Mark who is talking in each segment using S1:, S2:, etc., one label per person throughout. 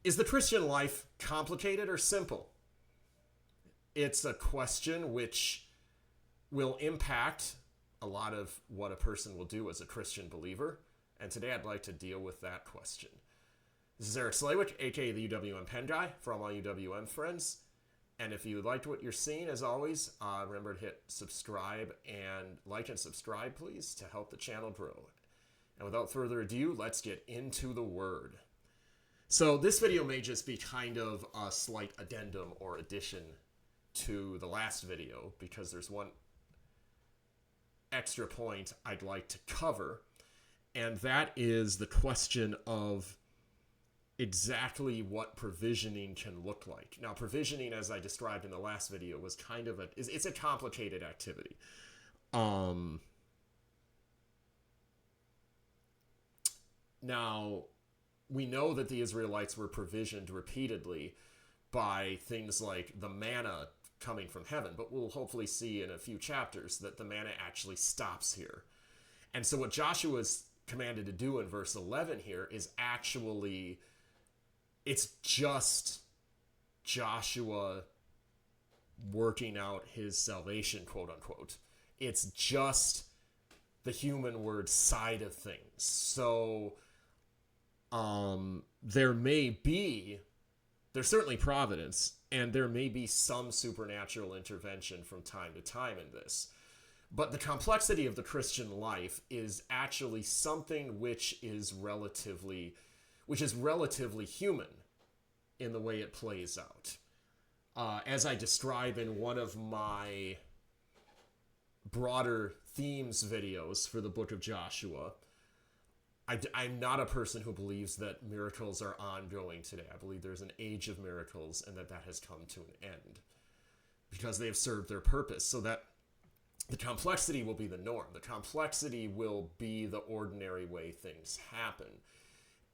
S1: Is the Christian life complicated or simple? It's a question which will impact a lot of what a person will do as a Christian believer. And today I'd like to deal with that question. This is Eric Slawick, aka the UWM Pen Guy, for all my UWM friends. And if you liked what you're seeing, as always, remember to hit subscribe and like and subscribe, please, to help the channel grow. And without further ado, let's get into the Word. So this video may just be kind of a slight addendum or addition to the last video, because there's one extra point I'd like to cover, and that is the question of exactly what provisioning can look like. Now, provisioning, as I described in the last video, was kind of it's a complicated activity. Now, we know that the Israelites were provisioned repeatedly by things like the manna coming from heaven, but we'll hopefully see in a few chapters that the manna actually stops here. And so what Joshua is commanded to do in verse 11 here is actually, it's just Joshua working out his salvation, quote unquote. It's just the human word side of things. So there's certainly providence, and there may be some supernatural intervention from time to time in this. But the complexity of the Christian life is actually something which is relatively human in the way it plays out. As I describe in one of my broader themes videos for the book of Joshua, I'm not a person who believes that miracles are ongoing today. I believe there's an age of miracles and that has come to an end because they have served their purpose. So that the complexity will be the norm. The complexity will be the ordinary way things happen.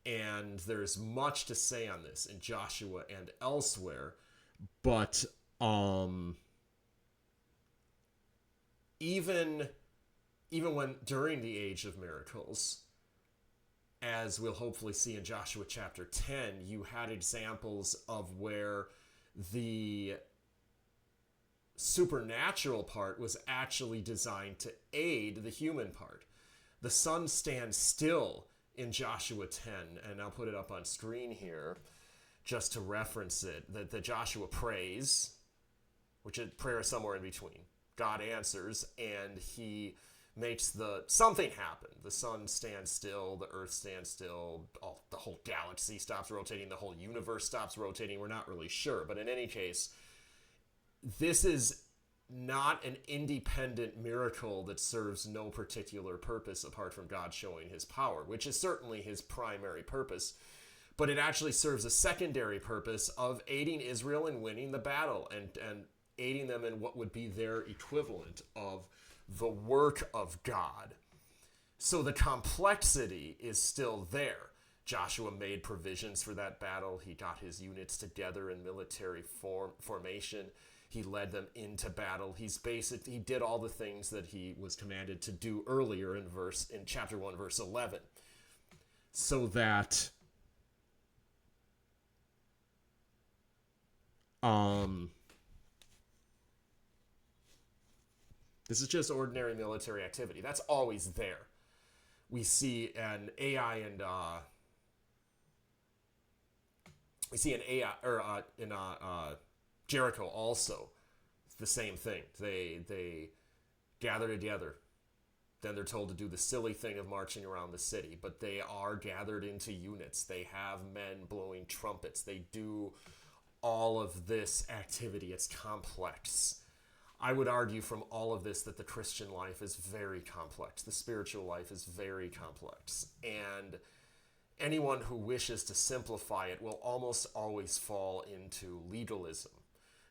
S1: And there's much to say on this in Joshua and elsewhere. But even when during the age of miracles, as we'll hopefully see in Joshua chapter 10, you had examples of where the supernatural part was actually designed to aid the human part. The sun stands still in Joshua 10, and I'll put it up on screen here just to reference it, that Joshua prays, which is prayer is somewhere in between. God answers, and he makes something happen. The sun stands still, the earth stands still, the whole galaxy stops rotating, the whole universe stops rotating. We're not really sure. But in any case, this is not an independent miracle that serves no particular purpose apart from God showing his power, which is certainly his primary purpose. But it actually serves a secondary purpose of aiding Israel in winning the battle and aiding them in what would be their equivalent of the work of God. So the complexity is still there. Joshua made provisions for that battle. He got his units together in military formation. He led them into battle. He did all the things that he was commanded to do earlier in chapter 1, verse 11. So that this is just ordinary military activity. That's always there. We see an AI and Jericho also. It's the same thing. They gather together. Then they're told to do the silly thing of marching around the city, but they are gathered into units. They have men blowing trumpets. They do all of this activity. It's complex. I would argue from all of this that the Christian life is very complex. The spiritual life is very complex. And anyone who wishes to simplify it will almost always fall into legalism.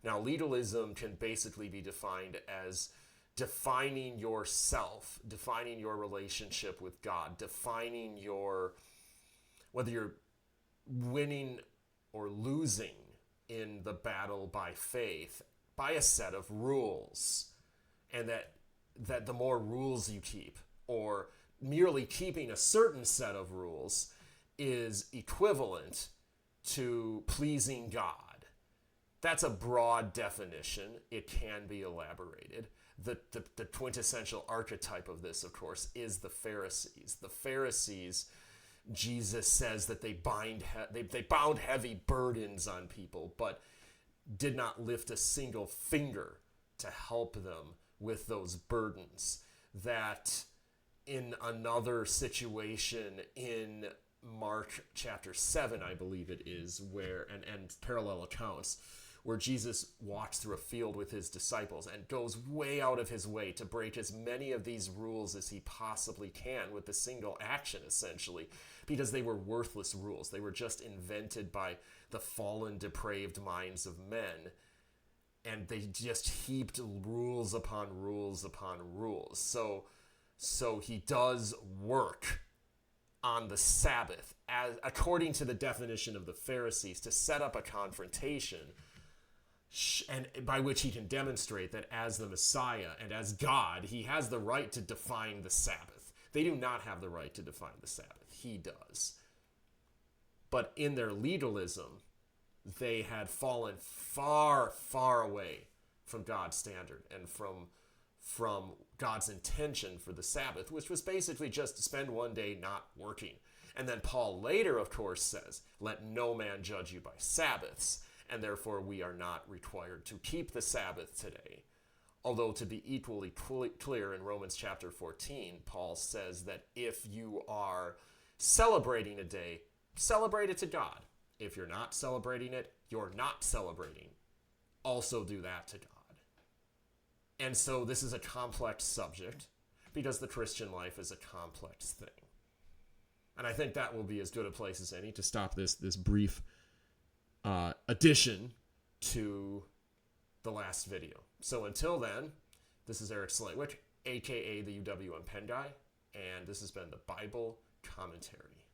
S1: Now, legalism can basically be defined as defining yourself, defining your relationship with God, defining whether you're winning or losing in the battle by faith by a set of rules, and that the more rules you keep, or merely keeping a certain set of rules, is equivalent to pleasing God. That's a broad definition. It can be elaborated. The quintessential archetype of this, of course, is the Pharisees. The Pharisees, Jesus says that they bound heavy burdens on people, but did not lift a single finger to help them with those burdens. That in another situation in Mark chapter 7, I believe it is, where, and parallel accounts, where Jesus walks through a field with his disciples and goes way out of his way to break as many of these rules as he possibly can with a single action, essentially, because they were worthless rules. They were just invented by the fallen, depraved minds of men, and they just heaped rules upon rules upon rules. So he does work on the Sabbath, as according to the definition of the Pharisees, to set up a confrontation, and by which he can demonstrate that as the Messiah and as God, he has the right to define the Sabbath. They do not have the right to define the Sabbath. He does. But in their legalism, they had fallen far, far away from God's standard and from God's intention for the Sabbath, which was basically just to spend one day not working. And then Paul later, of course, says, "Let no man judge you by Sabbaths," and therefore we are not required to keep the Sabbath today. Although, to be equally clear, in Romans chapter 14, Paul says that if you are celebrating a day, celebrate it to God. If you're not celebrating it, you're not celebrating. Also do that to God. And so this is a complex subject, because the Christian life is a complex thing. And I think that will be as good a place as any to stop this brief addition to the last video. So until then, this is Eric Slightwick, aka the UWM Pen Guy, and this has been the Bible Commentary.